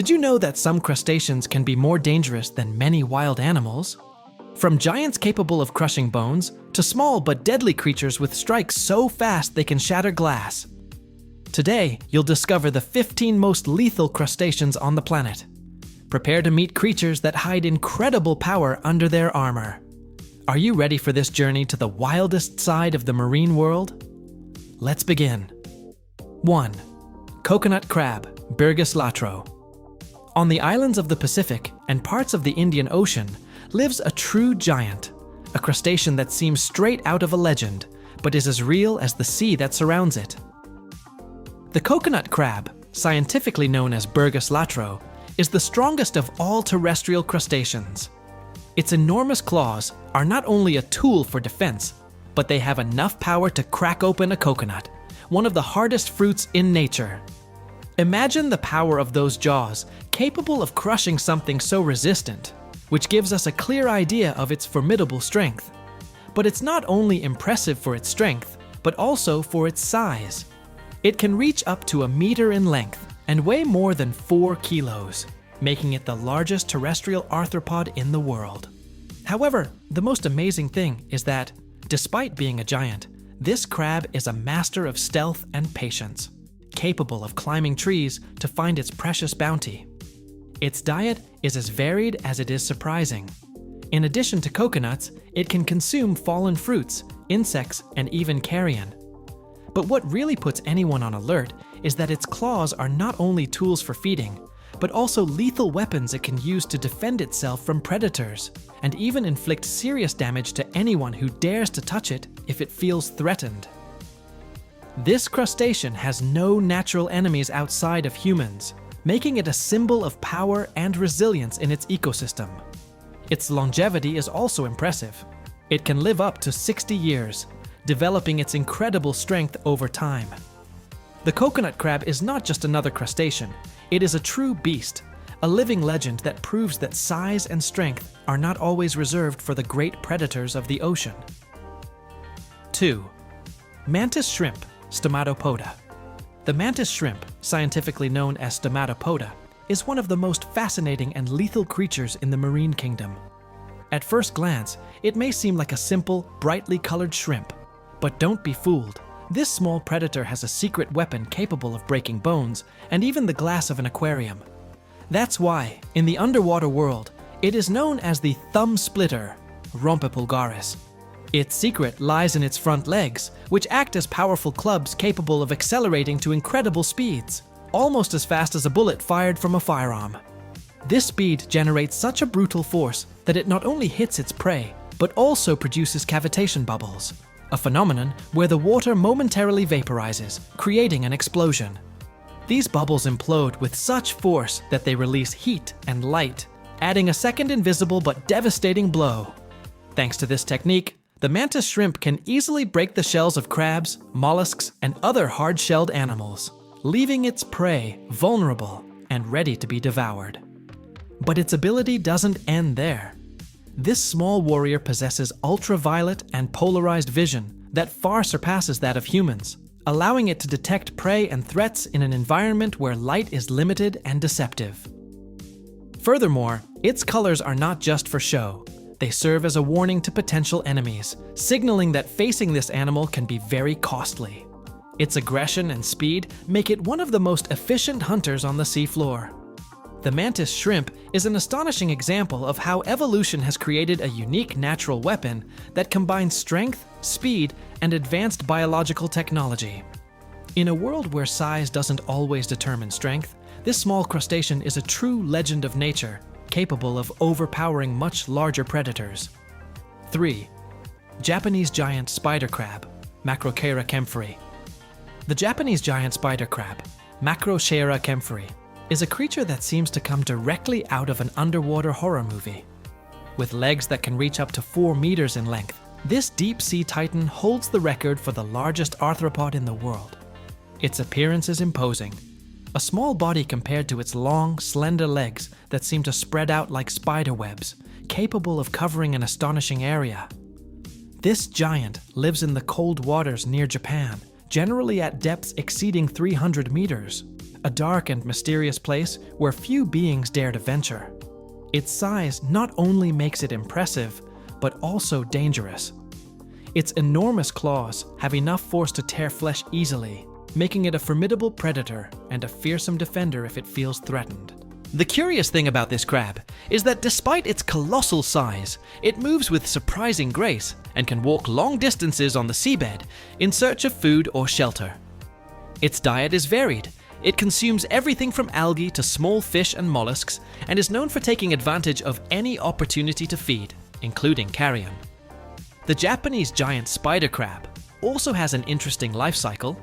Did you know that some crustaceans can be more dangerous than many wild animals? From giants capable of crushing bones to small but deadly creatures with strikes so fast they can shatter glass. Today, you'll discover the 15 most lethal crustaceans on the planet. Prepare to meet creatures that hide incredible power under their armor. Are you ready for this journey to the wildest side of the marine world? Let's begin. 1. Coconut crab, Birgus latro. On the islands of the Pacific and parts of the Indian Ocean lives a true giant, a crustacean that seems straight out of a legend, but is as real as the sea that surrounds it. The coconut crab, scientifically known as Birgus latro, is the strongest of all terrestrial crustaceans. Its enormous claws are not only a tool for defense, but they have enough power to crack open a coconut, one of the hardest fruits in nature. Imagine the power of those jaws, capable of crushing something so resistant, which gives us a clear idea of its formidable strength. But it's not only impressive for its strength, but also for its size. It can reach up to 1 meter in length and weigh more than 4 kilos, making it the largest terrestrial arthropod in the world. However, the most amazing thing is that, despite being a giant, this crab is a master of stealth and patience, capable of climbing trees to find its precious bounty. Its diet is as varied as it is surprising. In addition to coconuts, it can consume fallen fruits, insects, and even carrion. But what really puts anyone on alert is that its claws are not only tools for feeding, but also lethal weapons it can use to defend itself from predators, and even inflict serious damage to anyone who dares to touch it if it feels threatened. This crustacean has no natural enemies outside of humans, making it a symbol of power and resilience in its ecosystem. Its longevity is also impressive. It can live up to 60 years, developing its incredible strength over time. The coconut crab is not just another crustacean, it is a true beast, a living legend that proves that size and strength are not always reserved for the great predators of the ocean. 2. Mantis shrimp, Stomatopoda. The mantis shrimp, scientifically known as Stomatopoda, is one of the most fascinating and lethal creatures in the marine kingdom. At first glance, it may seem like a simple, brightly colored shrimp. But don't be fooled. This small predator has a secret weapon capable of breaking bones and even the glass of an aquarium. That's why, in the underwater world, it is known as the thumb splitter, Rompepulgaris. Its secret lies in its front legs, which act as powerful clubs capable of accelerating to incredible speeds, almost as fast as a bullet fired from a firearm. This speed generates such a brutal force that it not only hits its prey, but also produces cavitation bubbles, a phenomenon where the water momentarily vaporizes, creating an explosion. These bubbles implode with such force that they release heat and light, adding a second invisible but devastating blow. Thanks to this technique, the mantis shrimp can easily break the shells of crabs, mollusks, and other hard-shelled animals, leaving its prey vulnerable and ready to be devoured. But its ability doesn't end there. This small warrior possesses ultraviolet and polarized vision that far surpasses that of humans, allowing it to detect prey and threats in an environment where light is limited and deceptive. Furthermore, its colors are not just for show. They serve as a warning to potential enemies, signaling that facing this animal can be very costly. Its aggression and speed make it one of the most efficient hunters on the seafloor. The mantis shrimp is an astonishing example of how evolution has created a unique natural weapon that combines strength, speed, and advanced biological technology. In a world where size doesn't always determine strength, this small crustacean is a true legend of nature, capable of overpowering much larger predators. 3. Japanese giant spider crab, Macrochaera kempheri. The Japanese giant spider crab, Macrochaera kempheri, is a creature that seems to come directly out of an underwater horror movie. With legs that can reach up to 4 meters in length, this deep-sea titan holds the record for the largest arthropod in the world. Its appearance is imposing. A small body compared to its long, slender legs that seem to spread out like spider webs, capable of covering an astonishing area. This giant lives in the cold waters near Japan, generally at depths exceeding 300 meters. a dark and mysterious place where few beings dare to venture. Its size not only makes it impressive, but also dangerous. Its enormous claws have enough force to tear flesh easily, making it a formidable predator and a fearsome defender if it feels threatened. The curious thing about this crab is that despite its colossal size, it moves with surprising grace and can walk long distances on the seabed in search of food or shelter. Its diet is varied. It consumes everything from algae to small fish and mollusks and is known for taking advantage of any opportunity to feed, including carrion. The Japanese giant spider crab also has an interesting life cycle.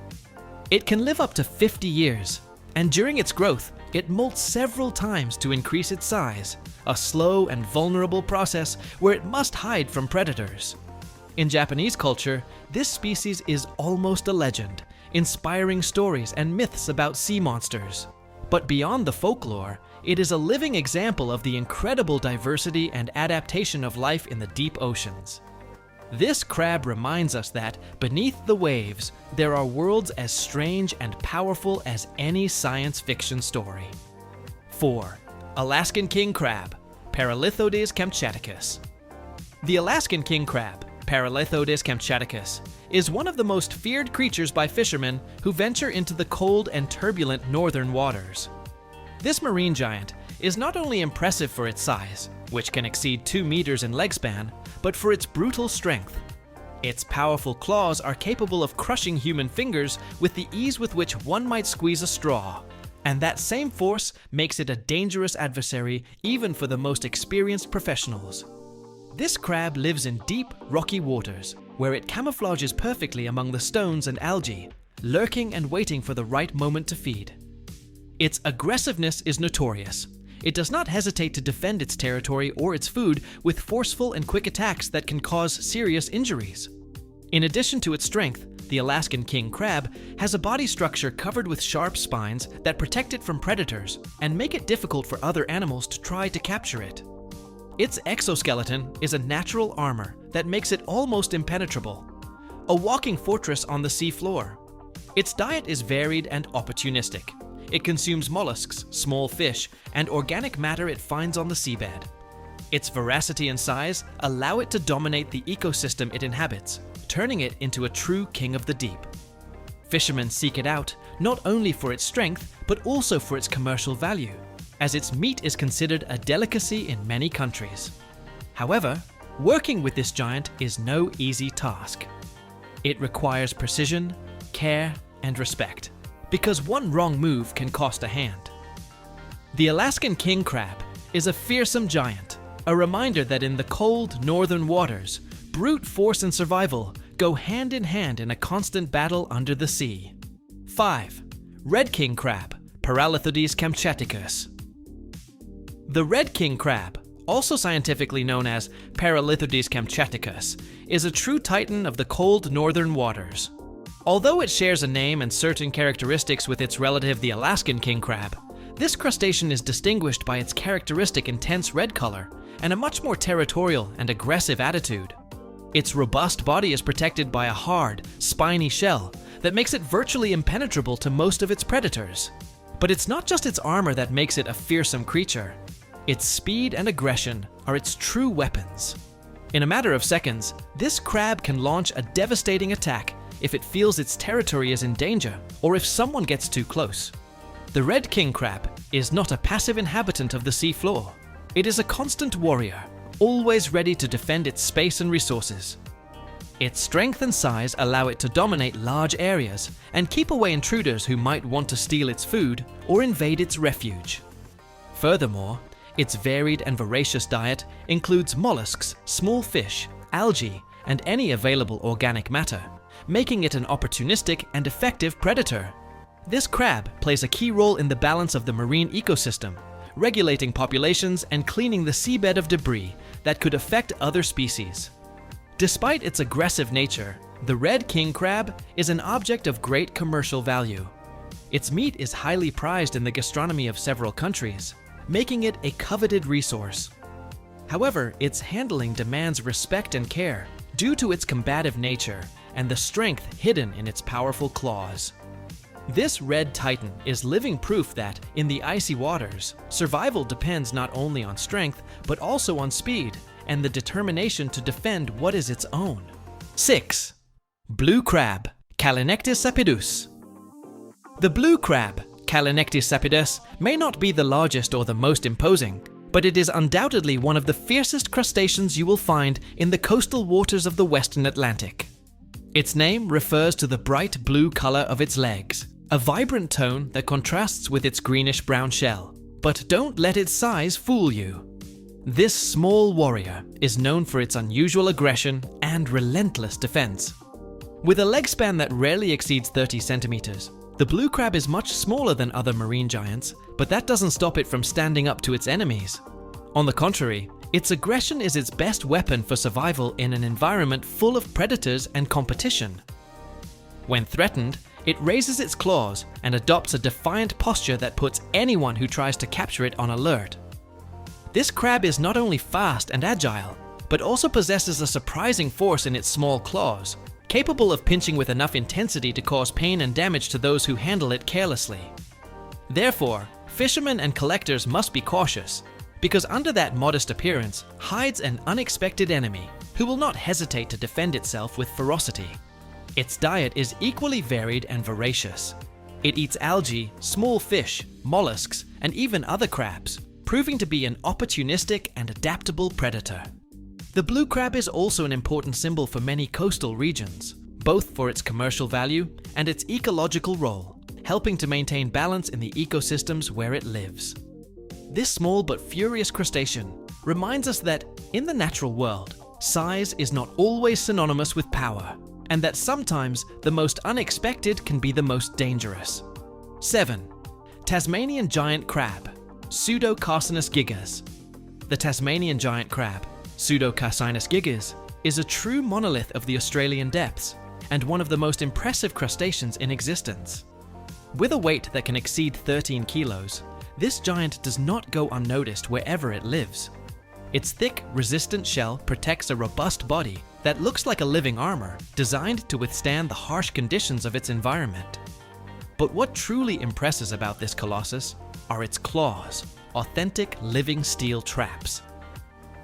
It can live up to 50 years, and during its growth, it molts several times to increase its size, a slow and vulnerable process where it must hide from predators. In Japanese culture, this species is almost a legend, inspiring stories and myths about sea monsters. But beyond the folklore, it is a living example of the incredible diversity and adaptation of life in the deep oceans. This crab reminds us that, beneath the waves, there are worlds as strange and powerful as any science fiction story. 4. Alaskan king crab, Paralithodes kamchaticus. The Alaskan king crab, Paralithodes kamchaticus, is one of the most feared creatures by fishermen who venture into the cold and turbulent northern waters. This marine giant is not only impressive for its size, which can exceed 2 meters in leg span, but for its brutal strength. Its powerful claws are capable of crushing human fingers with the ease with which one might squeeze a straw, and that same force makes it a dangerous adversary even for the most experienced professionals. This crab lives in deep, rocky waters, where it camouflages perfectly among the stones and algae, lurking and waiting for the right moment to feed. Its aggressiveness is notorious. It does not hesitate to defend its territory or its food with forceful and quick attacks that can cause serious injuries. In addition to its strength, the Alaskan king crab has a body structure covered with sharp spines that protect it from predators and make it difficult for other animals to try to capture it. Its exoskeleton is a natural armor that makes it almost impenetrable, a walking fortress on the sea floor. Its diet is varied and opportunistic. It consumes mollusks, small fish, and organic matter it finds on the seabed. Its voracity and size allow it to dominate the ecosystem it inhabits, turning it into a true king of the deep. Fishermen seek it out not only for its strength, but also for its commercial value, as its meat is considered a delicacy in many countries. However, working with this giant is no easy task. It requires precision, care, and respect, because one wrong move can cost a hand. The Alaskan king crab is a fearsome giant, a reminder that in the cold northern waters, brute force and survival go hand in hand in a constant battle under the sea. 5. Red king crab, Paralithodes kamchaticus. The red king crab, also scientifically known as Paralithodes kamchaticus, is a true titan of the cold northern waters. Although it shares a name and certain characteristics with its relative the Alaskan king crab, this crustacean is distinguished by its characteristic intense red color and a much more territorial and aggressive attitude. Its robust body is protected by a hard, spiny shell that makes it virtually impenetrable to most of its predators. But it's not just its armor that makes it a fearsome creature. Its speed and aggression are its true weapons. In a matter of seconds, this crab can launch a devastating attack if it feels its territory is in danger or if someone gets too close. The red king crab is not a passive inhabitant of the sea floor. It is a constant warrior, always ready to defend its space and resources. Its strength and size allow it to dominate large areas and keep away intruders who might want to steal its food or invade its refuge. Furthermore, its varied and voracious diet includes mollusks, small fish, algae, and any available organic matter, making it an opportunistic and effective predator. This crab plays a key role in the balance of the marine ecosystem, regulating populations and cleaning the seabed of debris that could affect other species. Despite its aggressive nature, the red king crab is an object of great commercial value. Its meat is highly prized in the gastronomy of several countries, making it a coveted resource. However, its handling demands respect and care due to its combative nature and the strength hidden in its powerful claws. This red titan is living proof that, in the icy waters, survival depends not only on strength, but also on speed and the determination to defend what is its own. 6. Blue crab, Calanectis sapidus. The blue crab, Calanectis sapidus, may not be the largest or the most imposing, but it is undoubtedly one of the fiercest crustaceans you will find in the coastal waters of the Western Atlantic. Its name refers to the bright blue color of its legs, a vibrant tone that contrasts with its greenish-brown shell. But don't let its size fool you. This small warrior is known for its unusual aggression and relentless defense. With a leg span that rarely exceeds 30 centimeters, the blue crab is much smaller than other marine giants, but that doesn't stop it from standing up to its enemies. On the contrary, its aggression is its best weapon for survival in an environment full of predators and competition. When threatened, it raises its claws and adopts a defiant posture that puts anyone who tries to capture it on alert. This crab is not only fast and agile, but also possesses a surprising force in its small claws, capable of pinching with enough intensity to cause pain and damage to those who handle it carelessly. Therefore, fishermen and collectors must be cautious, because under that modest appearance hides an unexpected enemy who will not hesitate to defend itself with ferocity. Its diet is equally varied and voracious. It eats algae, small fish, mollusks, and even other crabs, proving to be an opportunistic and adaptable predator. The blue crab is also an important symbol for many coastal regions, both for its commercial value and its ecological role, helping to maintain balance in the ecosystems where it lives. This small but furious crustacean reminds us that, in the natural world, size is not always synonymous with power, and that sometimes the most unexpected can be the most dangerous. 7. Tasmanian giant crab, Pseudocarcinus gigas. The Tasmanian giant crab, Pseudocarcinus gigas, is a true monolith of the Australian depths, and one of the most impressive crustaceans in existence. With a weight that can exceed 13 kilos, this giant does not go unnoticed wherever it lives. Its thick, resistant shell protects a robust body that looks like a living armor, designed to withstand the harsh conditions of its environment. But what truly impresses about this colossus are its claws, authentic living steel traps.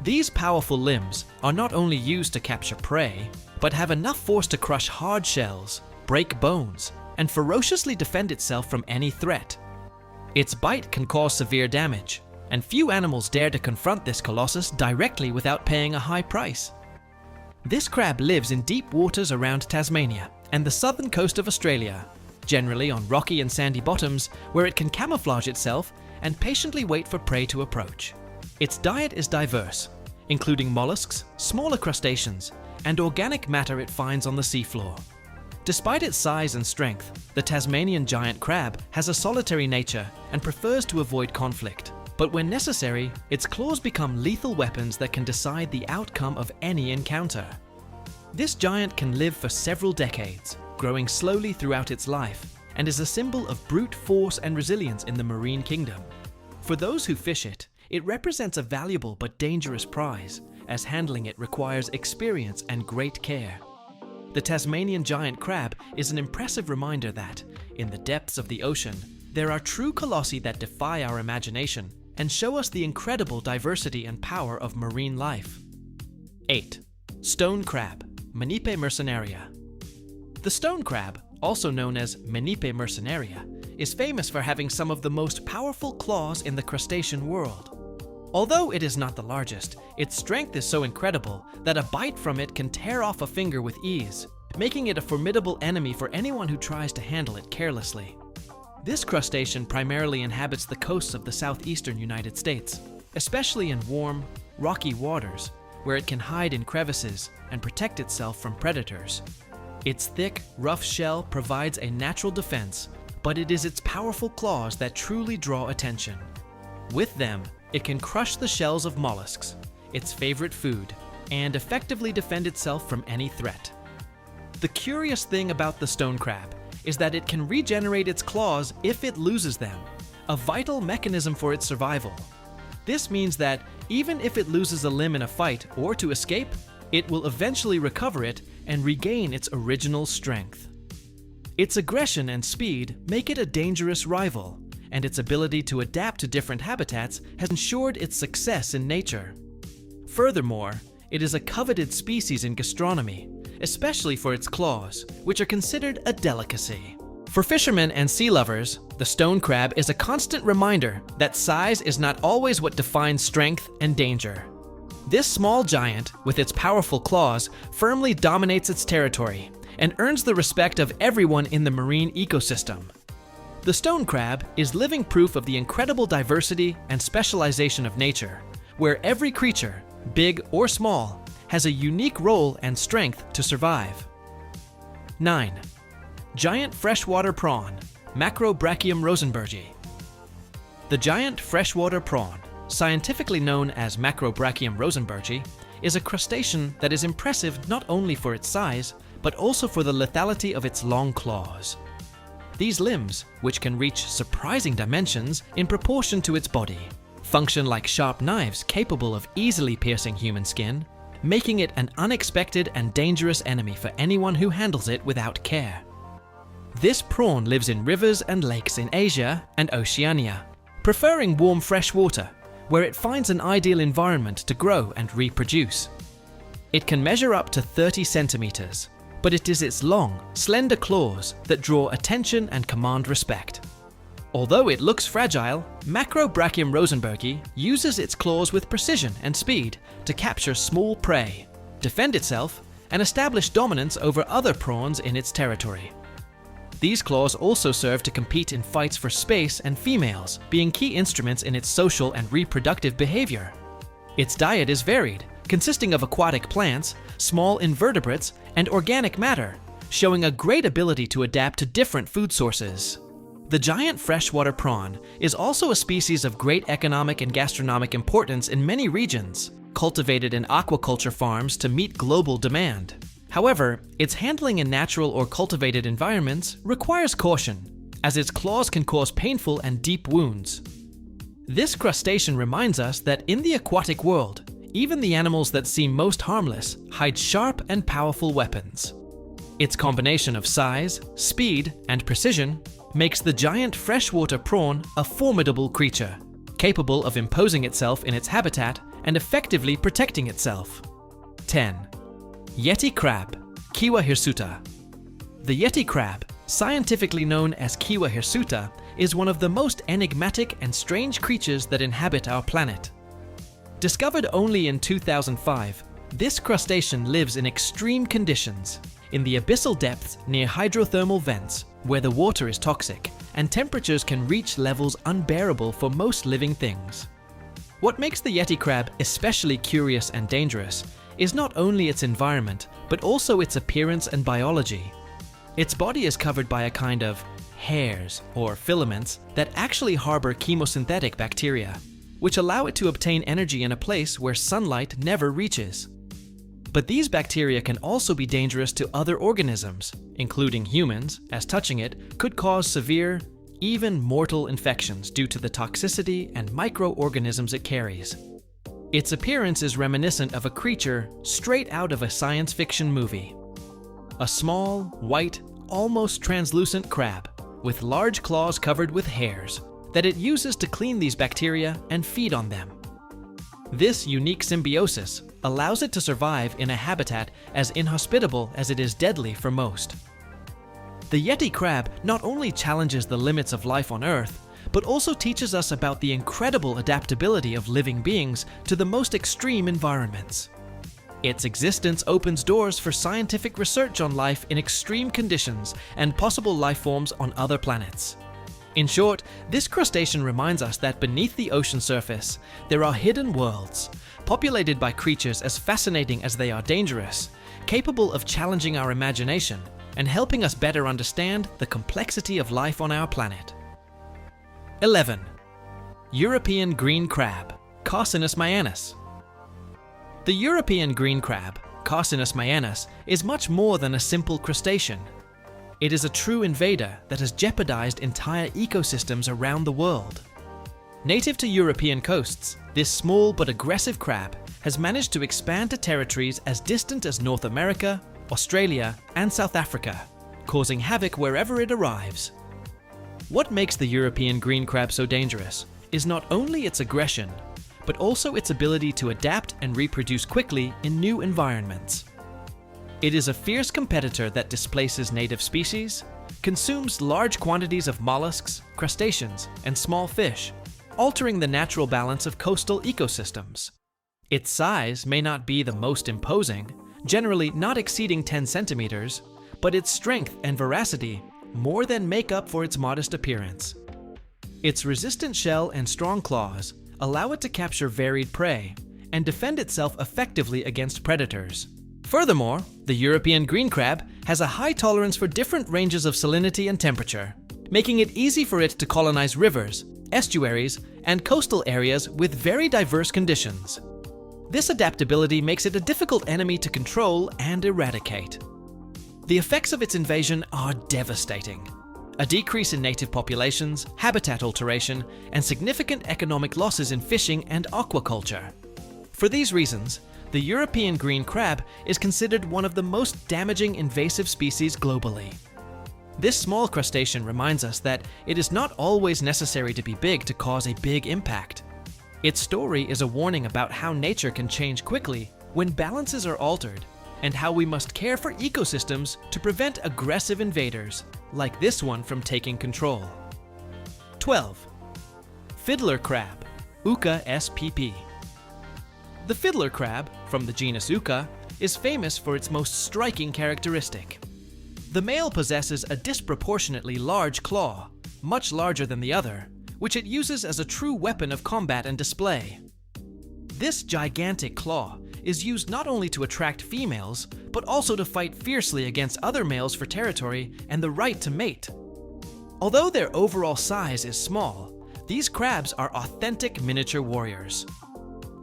These powerful limbs are not only used to capture prey, but have enough force to crush hard shells, break bones, and ferociously defend itself from any threat. Its bite can cause severe damage, and few animals dare to confront this colossus directly without paying a high price. This crab lives in deep waters around Tasmania and the southern coast of Australia, generally on rocky and sandy bottoms where it can camouflage itself and patiently wait for prey to approach. Its diet is diverse, including mollusks, smaller crustaceans, and organic matter it finds on the seafloor. Despite its size and strength, the Tasmanian giant crab has a solitary nature and prefers to avoid conflict. But when necessary, its claws become lethal weapons that can decide the outcome of any encounter. This giant can live for several decades, growing slowly throughout its life, and is a symbol of brute force and resilience in the marine kingdom. For those who fish it, it represents a valuable but dangerous prize, as handling it requires experience and great care. The Tasmanian giant crab is an impressive reminder that, in the depths of the ocean, there are true colossi that defy our imagination and show us the incredible diversity and power of marine life. 8. Stone crab, Menipe mercenaria. The stone crab, also known as Menipe mercenaria, is famous for having some of the most powerful claws in the crustacean world. Although it is not the largest, its strength is so incredible that a bite from it can tear off a finger with ease, making it a formidable enemy for anyone who tries to handle it carelessly. This crustacean primarily inhabits the coasts of the southeastern United States, especially in warm, rocky waters, where it can hide in crevices and protect itself from predators. Its thick, rough shell provides a natural defense, but it is its powerful claws that truly draw attention. With them, it can crush the shells of mollusks, its favorite food, and effectively defend itself from any threat. The curious thing about the stone crab is that it can regenerate its claws if it loses them, a vital mechanism for its survival. This means that even if it loses a limb in a fight or to escape, it will eventually recover it and regain its original strength. Its aggression and speed make it a dangerous rival, and its ability to adapt to different habitats has ensured its success in nature. Furthermore, it is a coveted species in gastronomy, especially for its claws, which are considered a delicacy. For fishermen and sea lovers, the stone crab is a constant reminder that size is not always what defines strength and danger. This small giant, with its powerful claws, firmly dominates its territory and earns the respect of everyone in the marine ecosystem. The stone crab is living proof of the incredible diversity and specialization of nature, where every creature, big or small, has a unique role and strength to survive. 9. Giant freshwater prawn, Macrobrachium rosenbergi. The giant freshwater prawn, scientifically known as Macrobrachium rosenbergi, is a crustacean that is impressive not only for its size, but also for the lethality of its long claws. These limbs, which can reach surprising dimensions in proportion to its body, function like sharp knives capable of easily piercing human skin, making it an unexpected and dangerous enemy for anyone who handles it without care. This prawn lives in rivers and lakes in Asia and Oceania, preferring warm fresh water, where it finds an ideal environment to grow and reproduce. It can measure up to 30 centimeters, but it is its long, slender claws that draw attention and command respect. Although it looks fragile, Macrobrachium rosenbergi uses its claws with precision and speed to capture small prey, defend itself, and establish dominance over other prawns in its territory. These claws also serve to compete in fights for space and females, being key instruments in its social and reproductive behavior. Its diet is varied, consisting of aquatic plants, small invertebrates, and organic matter, showing a great ability to adapt to different food sources. The giant freshwater prawn is also a species of great economic and gastronomic importance in many regions, cultivated in aquaculture farms to meet global demand. However, its handling in natural or cultivated environments requires caution, as its claws can cause painful and deep wounds. This crustacean reminds us that in the aquatic world, even the animals that seem most harmless hide sharp and powerful weapons. Its combination of size, speed, and precision makes the giant freshwater prawn a formidable creature, capable of imposing itself in its habitat and effectively protecting itself. 10. Yeti crab, Kiwa hirsuta. The Yeti crab, scientifically known as Kiwa hirsuta, is one of the most enigmatic and strange creatures that inhabit our planet. Discovered only in 2005, this crustacean lives in extreme conditions, in the abyssal depths near hydrothermal vents, where the water is toxic and temperatures can reach levels unbearable for most living things. What makes the Yeti crab especially curious and dangerous is not only its environment, but also its appearance and biology. Its body is covered by a kind of hairs or filaments that actually harbor chemosynthetic bacteria, which allow it to obtain energy in a place where sunlight never reaches. But these bacteria can also be dangerous to other organisms, including humans, as touching it could cause severe, even mortal infections due to the toxicity and microorganisms it carries. Its appearance is reminiscent of a creature straight out of a science fiction movie. A small, white, almost translucent crab with large claws covered with hairs that it uses to clean these bacteria and feed on them. This unique symbiosis allows it to survive in a habitat as inhospitable as it is deadly for most. The Yeti crab not only challenges the limits of life on Earth, but also teaches us about the incredible adaptability of living beings to the most extreme environments. Its existence opens doors for scientific research on life in extreme conditions and possible life forms on other planets. In short, this crustacean reminds us that beneath the ocean surface, there are hidden worlds, populated by creatures as fascinating as they are dangerous, capable of challenging our imagination and helping us better understand the complexity of life on our planet. 11. European green crab, Carcinus mayanus. The European green crab, Carcinus mayanus, is much more than a simple crustacean. It is a true invader that has jeopardized entire ecosystems around the world. Native to European coasts, this small but aggressive crab has managed to expand to territories as distant as North America, Australia, and South Africa, causing havoc wherever it arrives. What makes the European green crab so dangerous is not only its aggression, but also its ability to adapt and reproduce quickly in new environments. It is a fierce competitor that displaces native species, consumes large quantities of mollusks, crustaceans, and small fish, altering the natural balance of coastal ecosystems. Its size may not be the most imposing, generally not exceeding 10 centimeters, but its strength and voracity more than make up for its modest appearance. Its resistant shell and strong claws allow it to capture varied prey and defend itself effectively against predators. Furthermore, the European green crab has a high tolerance for different ranges of salinity and temperature, making it easy for it to colonize rivers, estuaries, and coastal areas with very diverse conditions. This adaptability makes it a difficult enemy to control and eradicate. The effects of its invasion are devastating. A decrease in native populations, habitat alteration, and significant economic losses in fishing and aquaculture. For these reasons, the European green crab is considered one of the most damaging invasive species globally. This small crustacean reminds us that it is not always necessary to be big to cause a big impact. Its story is a warning about how nature can change quickly when balances are altered, and how we must care for ecosystems to prevent aggressive invaders, like this one, from taking control. 12. Fiddler crab, Uca spp. The fiddler crab, from the genus Uca, is famous for its most striking characteristic. The male possesses a disproportionately large claw, much larger than the other, which it uses as a true weapon of combat and display. This gigantic claw is used not only to attract females, but also to fight fiercely against other males for territory and the right to mate. Although their overall size is small, these crabs are authentic miniature warriors.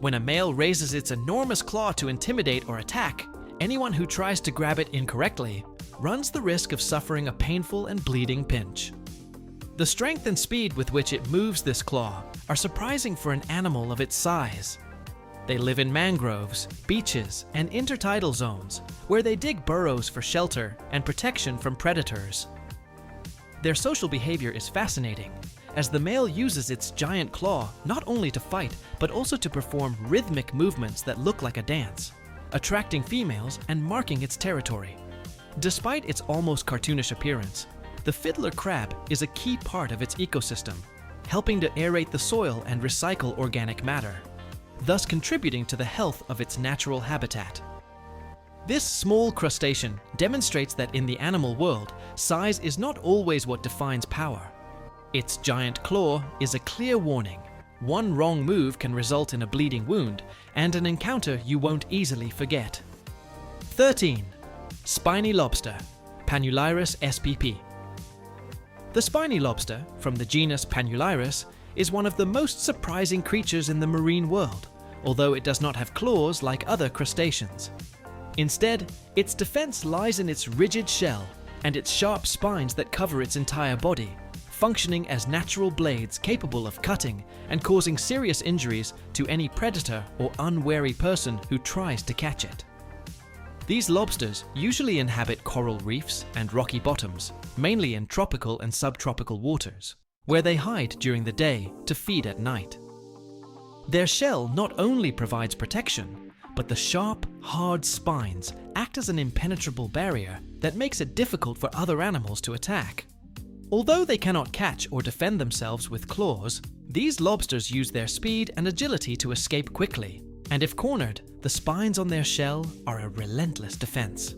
When a male raises its enormous claw to intimidate or attack, anyone who tries to grab it incorrectly runs the risk of suffering a painful and bleeding pinch. The strength and speed with which it moves this claw are surprising for an animal of its size. They live in mangroves, beaches, and intertidal zones, where they dig burrows for shelter and protection from predators. Their social behavior is fascinating, as the male uses its giant claw not only to fight, but also to perform rhythmic movements that look like a dance, attracting females and marking its territory. Despite its almost cartoonish appearance, the fiddler crab is a key part of its ecosystem, helping to aerate the soil and recycle organic matter, thus contributing to the health of its natural habitat. This small crustacean demonstrates that in the animal world, size is not always what defines power. Its giant claw is a clear warning. One wrong move can result in a bleeding wound and an encounter you won't easily forget. 13. Spiny lobster, Panulirus spp. The spiny lobster, from the genus Panulirus, is one of the most surprising creatures in the marine world, although it does not have claws like other crustaceans. Instead, its defense lies in its rigid shell and its sharp spines that cover its entire body, functioning as natural blades capable of cutting and causing serious injuries to any predator or unwary person who tries to catch it. These lobsters usually inhabit coral reefs and rocky bottoms, mainly in tropical and subtropical waters, where they hide during the day to feed at night. Their shell not only provides protection, but the sharp, hard spines act as an impenetrable barrier that makes it difficult for other animals to attack. Although they cannot catch or defend themselves with claws, these lobsters use their speed and agility to escape quickly, and if cornered, the spines on their shell are a relentless defense.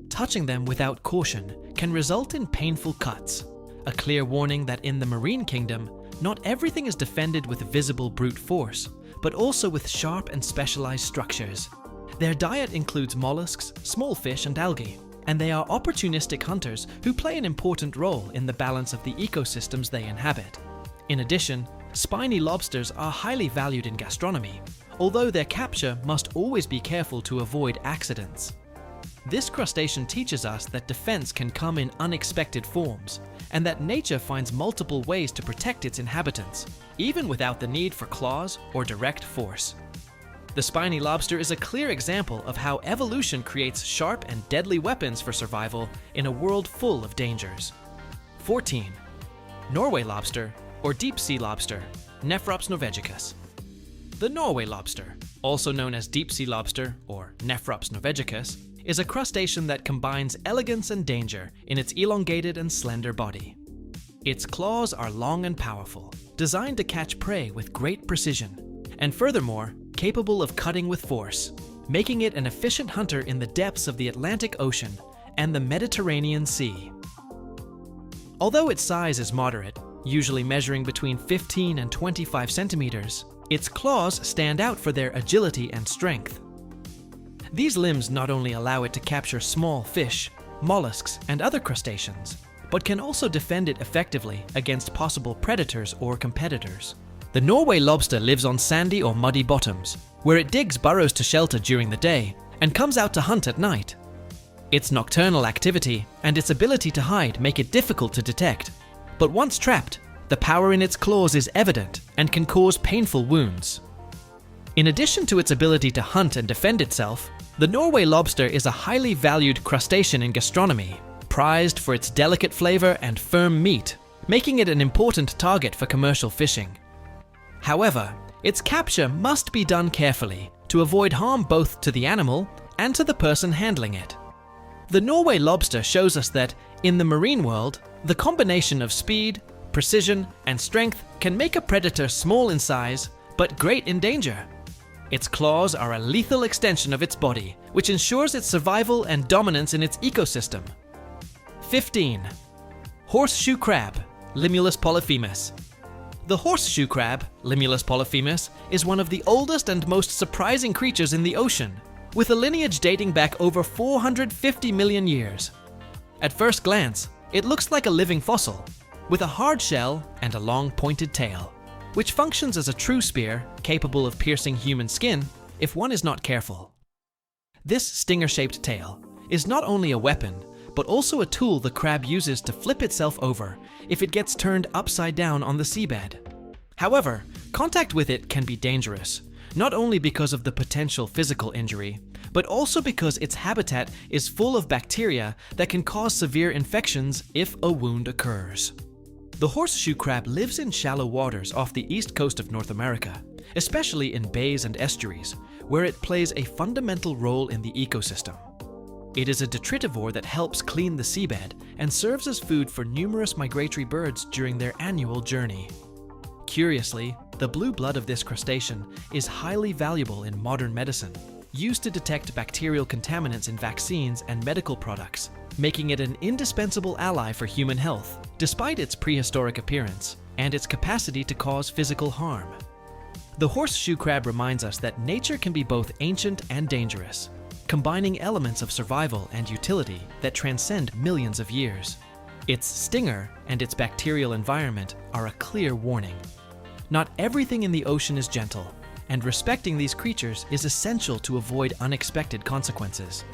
Touching them without caution can result in painful cuts, a clear warning that in the marine kingdom, not everything is defended with visible brute force, but also with sharp and specialized structures. Their diet includes mollusks, small fish, and algae, and they are opportunistic hunters who play an important role in the balance of the ecosystems they inhabit. In addition, spiny lobsters are highly valued in gastronomy, although their capture must always be careful to avoid accidents. This crustacean teaches us that defense can come in unexpected forms, and that nature finds multiple ways to protect its inhabitants, even without the need for claws or direct force. The spiny lobster is a clear example of how evolution creates sharp and deadly weapons for survival in a world full of dangers. 14. Norway lobster, or deep sea lobster, Nephrops norvegicus. The Norway lobster, also known as deep sea lobster or Nephrops norvegicus, is a crustacean that combines elegance and danger in its elongated and slender body. Its claws are long and powerful, designed to catch prey with great precision, and furthermore, capable of cutting with force, making it an efficient hunter in the depths of the Atlantic Ocean and the Mediterranean Sea. Although its size is moderate, usually measuring between 15 and 25 centimeters, its claws stand out for their agility and strength. These limbs not only allow it to capture small fish, mollusks, and other crustaceans, but can also defend it effectively against possible predators or competitors. The Norway lobster lives on sandy or muddy bottoms, where it digs burrows to shelter during the day and comes out to hunt at night. Its nocturnal activity and its ability to hide make it difficult to detect, but once trapped, the power in its claws is evident and can cause painful wounds. In addition to its ability to hunt and defend itself, the Norway lobster is a highly valued crustacean in gastronomy, prized for its delicate flavor and firm meat, making it an important target for commercial fishing. However, its capture must be done carefully to avoid harm both to the animal and to the person handling it. The Norway lobster shows us that, in the marine world, the combination of speed, precision, and strength can make a predator small in size, but great in danger. Its claws are a lethal extension of its body, which ensures its survival and dominance in its ecosystem. 15. Horseshoe crab, Limulus polyphemus. The horseshoe crab, Limulus polyphemus, is one of the oldest and most surprising creatures in the ocean, with a lineage dating back over 450 million years. At first glance, it looks like a living fossil, with a hard shell and a long pointed tail, which functions as a true spear capable of piercing human skin if one is not careful. This stinger-shaped tail is not only a weapon, but also a tool the crab uses to flip itself over if it gets turned upside down on the seabed. However, contact with it can be dangerous, not only because of the potential physical injury, but also because its habitat is full of bacteria that can cause severe infections if a wound occurs. The horseshoe crab lives in shallow waters off the east coast of North America, especially in bays and estuaries, where it plays a fundamental role in the ecosystem. It is a detritivore that helps clean the seabed and serves as food for numerous migratory birds during their annual journey. Curiously, the blue blood of this crustacean is highly valuable in modern medicine, used to detect bacterial contaminants in vaccines and medical products, making it an indispensable ally for human health, despite its prehistoric appearance and its capacity to cause physical harm. The horseshoe crab reminds us that nature can be both ancient and dangerous, combining elements of survival and utility that transcend millions of years. Its stinger and its bacterial environment are a clear warning. Not everything in the ocean is gentle, and respecting these creatures is essential to avoid unexpected consequences.